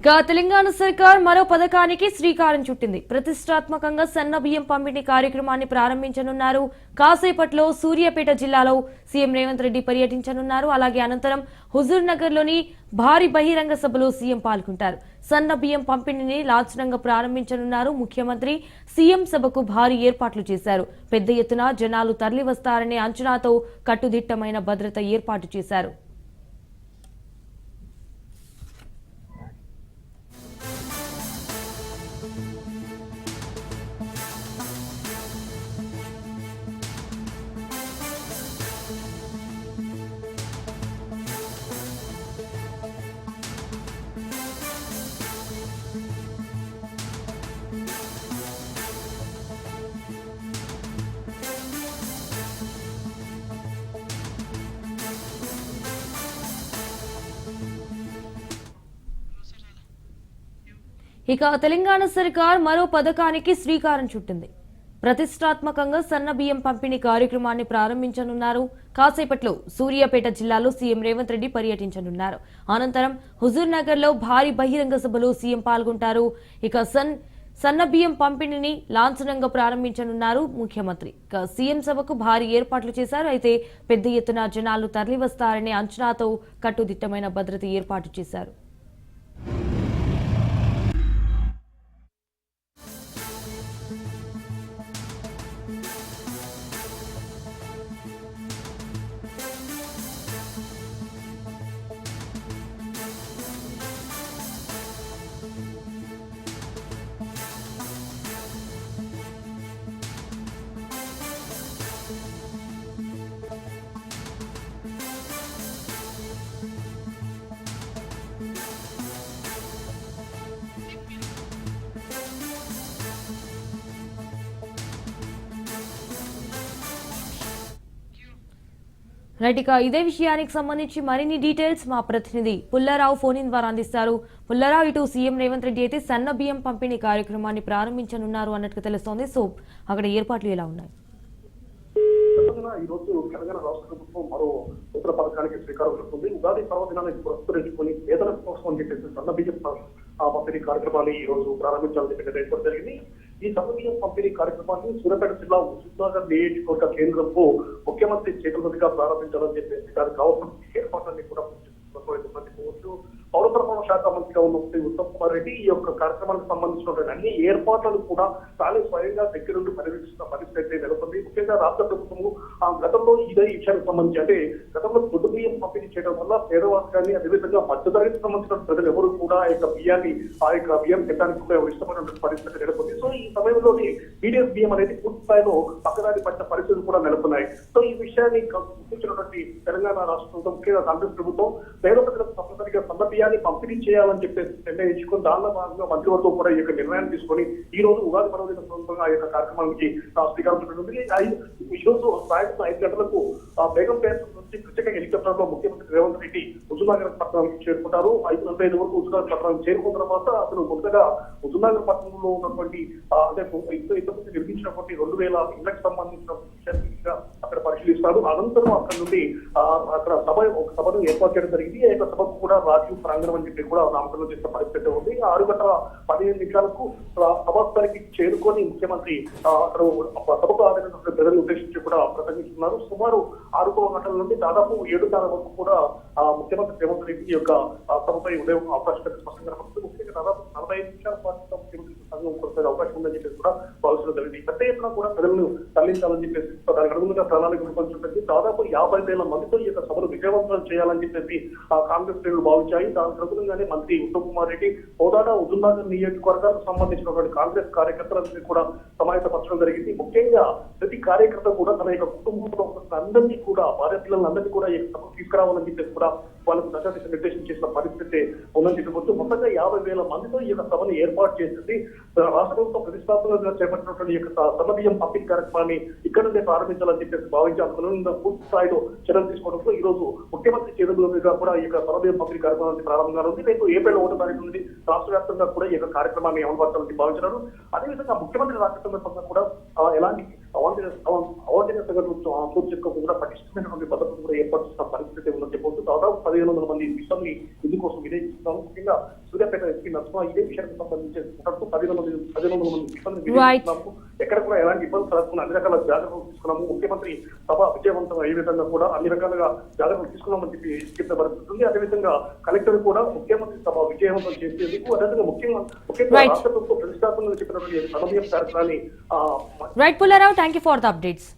తెలంగాణ సర్కార్ మరో పథకానికి శ్రీకారం చుట్టింది. ప్రతిష్టాత్మకంగా సన్న బియ్యం పంపిణీ కార్యక్రమాన్ని ప్రారంభించనున్నారు. కాసేపట్లో సూర్యాపేట జిల్లాలో సీఎం రేవంత్ రెడ్డి పర్యటించనున్నారు. అలాగే అనంతరం హుజూర్ నగర్ లోని భారీ బహిరంగ సభలో సీఎం పాల్గొంటారు. సన్న బియ్యం పంపిణీని లాంఛనంగా ప్రారంభించనున్నారు ముఖ్యమంత్రి. సీఎం సభకు భారీ ఏర్పాట్లు చేశారు. పెద్ద ఎత్తున జనాలు తరలివస్తారనే అంచనాతో కట్టుదిట్టమైన భద్రత ఏర్పాటు చేశారు. తెలంగాణ సర్కార్ మరో పథకానికి శ్రీకారం చుట్టింది. ప్రతిష్టాత్మకంగా సన్న బియ్యం పంపిణీ కార్యక్రమాన్ని ప్రారంభించనున్నారు. కాసేపట్లో సూర్యాపేట జిల్లాలో సీఎం రేవంత్ రెడ్డి పర్యటించనున్నారు. అనంతరం హుజూర్ నగర్ లో భారీ బహిరంగ సభలో సీఎం పాల్గొంటారు. సన్న బియ్యం పంపిణీని లాంఛనంగా ప్రారంభించనున్నారు ముఖ్యమంత్రి. సీఎం సభకు భారీ ఏర్పాట్లు చేశారు. అయితే పెద్ద ఎత్తున జనాలు తరలివస్తారనే అంచనాతో కట్టుదిట్టమైన భద్రత ఏర్పాటు చేశారు. ఇదే విషయానికి సంబంధించి మరిన్ని డీటెయిల్స్ మా ప్రతినిధి పుల్లారావు ఫోన్ ఇన్ ద్వారా అందిస్తారు. పుల్లారావు, ఇటు సీఎం రేవంత్ రెడ్డి అయితే సన్న బియ్యం పంపిణీ కార్యక్రమాన్ని ప్రారంభించనున్నారు అన్నట్టుగా తెలుస్తోంది. సో అక్కడ ఏర్పాట్లు ఎలా ఉన్నాయి? ఈ రోజు తెలంగాణ రాష్ట్ర ప్రభుత్వం మరో ఉత్తర పథకానికి శ్రీకారం చుట్టింది. ఉగాది పర్వదినాన్ని పురస్కరించుకుని వేతన కోసం అని చెప్పేసి సన్న బియ్యం పంపిణీ కార్యక్రమాన్ని ఈ రోజు ప్రారంభించాలని చెప్పి నిర్ణయించడం జరిగింది. ఈ సన్న బియ్యం పంపిణీ కార్యక్రమాన్ని సూర్యాపేట జిల్లా హుజూర్నగర్ నియోజకవర్గ కేంద్రంలో ముఖ్యమంత్రి చేతుల మీదుగా ప్రారంభించాలని చెప్పేసి దానికి కావాల్సిన ఏర్పాట్లన్నీ కూడా పౌర సరఫరాల శాఖ మంత్రిగా ఉన్న ఉత్తమ్ కుమార్ రెడ్డి ఈ యొక్క కార్యక్రమానికి సంబంధించినటువంటి అన్ని ఏర్పాట్లను కూడా తానే స్వయంగా దగ్గరుండి పర్యవేక్షిస్తున్న పరిస్థితి అయితే నెలకొంది. ముఖ్యంగా రాష్ట్ర ప్రభుత్వము గతంలో ఇదే విషయానికి సంబంధించి అంటే గతంలో పొద్దు బియ్యం పంపిణీ చేయడం వల్ల పేదవాసాన్ని అదేవిధంగా మధ్యతరగతి సంబంధించిన ప్రజలు ఎవరు కూడా ఆ యొక్క బియ్యం తినడానికి కూడా ఇష్టపడిన పరిస్థితి నెలకొంది. సో ఈ సమయంలోని బీడీఎస్ బియ్యం అనేది పూర్తి స్థాయిలో పక్కదారి పట్టిన పరిస్థితులు కూడా నెలకొన్నాయి. సో ఈ విషయాన్ని గుర్తించినటువంటి తెలంగాణ రాష్ట్ర ప్రభుత్వం, ముఖ్యంగా కాంగ్రెస్ ప్రభుత్వం పేద ప్రజలకు తప్పనిసరిగా సన్న బియ్యాన్ని పంపిణీ చేయాలని చెప్పేసి నిర్ణయించుకుని దానిలో భాగంగా మంత్రివర్గం కూడా ఈ యొక్క నిర్ణయాన్ని తీసుకొని ఈ రోజు ఉగాది పర్వదిన సందర్భంగా ఆ యొక్క కార్యక్రమానికి శ్రీకారం చుట్టింది. ఈ రోజు సాయంత్రం 5 గంటలకు బేగంపేట నుంచి ప్రత్యేక హెలికాప్టర్ లో ముఖ్యమంత్రి రేవంత్ రెడ్డి హుజూర్నగర్ పట్టణానికి చేరుకుంటారు. 5:45 వరకు హుజూర్నగర్ పట్టణానికి చేరుకున్న తర్వాత అతను మొదటగా హుజూర్నగర్ పట్టణంలో ఉన్నటువంటి అంటే ఇంతకుముందు నిర్మించినటువంటి 2000 ఇళ్లకు సంబంధించిన విషయాన్ని అక్కడ పరిశీలిస్తారు. అనంతరం అక్కడ నుండి అక్కడ ఒక సభను ఏర్పాటు చేయడం జరిగింది. ఆ యొక్క సభకు కూడా రాజీవ్ ప్రాంగణం అని చెప్పి కూడా నామకరణం చేసిన పరిస్థితి ఉంది. 6:15 సభస్థానికి చేరుకొని ముఖ్యమంత్రి అక్కడ సభకు ఆదరణ ప్రజలను ఉద్దేశించి కూడా ప్రసంగిస్తున్నారు. సుమారు 6 గంటల నుండి దాదాపు 7:30 వరకు కూడా ముఖ్యమంత్రి రేవంత్ రెడ్డి యొక్క సభపై ఉండే అవకాశం స్పష్టంగా కనబడుతుంది. ముఖ్యంగా దాదాపు 45 నిమిషాల పాటు ముఖ్యమంత్రి సంఘం కొనసాగే అవకాశం ఉందని చెప్పేసి కూడా భావించడం జరిగింది. పెద్ద ఎత్తున కూడా ప్రజలను తరలించాలని చెప్పేసి దానికి అనుగుణంగా ప్రణాళిక రూపొందించింది. దాదాపు 50,000 మందితో ఈ యొక్క సభను విజయవంతం చేయాలని చెప్పేసి కాంగ్రెస్ శ్రేణులు భావించాయి. దానికి అనుగుణంగానే మంత్రి ఉత్తమ్ కుమార్ రెడ్డి హోదాడ హుజూర్నగర్ నియోజకవర్గానికి సంబంధించినటువంటి కాంగ్రెస్ కార్యకర్తలందరినీ కూడా సమాయత్తపరచడం జరిగింది. ముఖ్యంగా ప్రతి కార్యకర్త కూడా తన యొక్క కుటుంబంలో అందరినీ కూడా భార్య పిల్లలందరినీ కూడా ఈ సభకు తీసుకురావాలని చెప్పేసి కూడా వాళ్ళకు దశాదిశ నిర్దేశం చేసిన పరిస్థితి ఉందని చెప్పవచ్చు. మొత్తంగా 50,000 మందితో ఈ యొక్క సభను ఏర్పాటు చేసింది. రాష్ట్ర ప్రభుత్వం ప్రతిష్టాత్మకంగా చేపట్టినటువంటి సన్న బియ్యం పంపిణీ కార్యక్రమాన్ని ఇక్కడ నుండే ప్రారంభించాలని చెప్పేసి భావించి అందులో పూర్తి స్థాయిలో చర్యలు తీసుకోవడంతో ఈ రోజు ముఖ్యమంత్రి చేతుల మీదుగా కూడా ఈ యొక్క సన్న బియ్యం పంపిణీ కార్యక్రమానికి ప్రారంభంగా ఉంది. రేపు ఏప్రిల్ 1వ తారీఖు నుండి రాష్ట్ర వ్యాప్తంగా కూడా ఈ యొక్క కార్యక్రమాన్ని అమలుపరచాలని భావించారు. అదేవిధంగా ముఖ్యమంత్రి రాష్ట్ర సందర్భంగా కూడా ఎలాంటి అవాంఛనీయ సంఘటనలు చోటు చేసుకోకుండా పటిష్టమైనటువంటి పద్ధతులు కూడా ఏర్పాటు చేసిన పరిస్థితి ఉందని చెప్పవచ్చు. దాదాపు 1500 మంది మిషన్ని ఇందుకోసం వినియోగిస్తున్నారు. ముఖ్యంగా సూర్యాపేట ఎస్పీ నరసింహ ఇదే విషయానికి సంబంధించి మాట్లాడుతూ 11 మంది సిబ్బందిని Right. వినియోగిస్తున్నాము. ఎక్కడ కూడా ఎలాంటి ఇబ్బందులు కలగకుండా అన్ని రకాల జాగ్రత్తలు తీసుకున్నాము. ముఖ్యమంత్రి సభ విజయవంతం అయ్యే విధంగా కూడా అన్ని రకాలుగా జాగ్రత్తలు తీసుకున్నామని చెప్పిన పరిస్థితి ఉంది. అదేవిధంగా కలెక్టర్ కూడా ముఖ్యమంత్రి సభ విజయవంతం చేసేందుకు అదేవిధంగా ముఖ్యంగా Right. రాష్ట్ర ప్రభుత్వం ప్రతిష్టాత్మకంగా చెప్పినటువంటి సన్నబియ్యం కార్యక్రమాన్ని right Pullarao, thank you for the updates.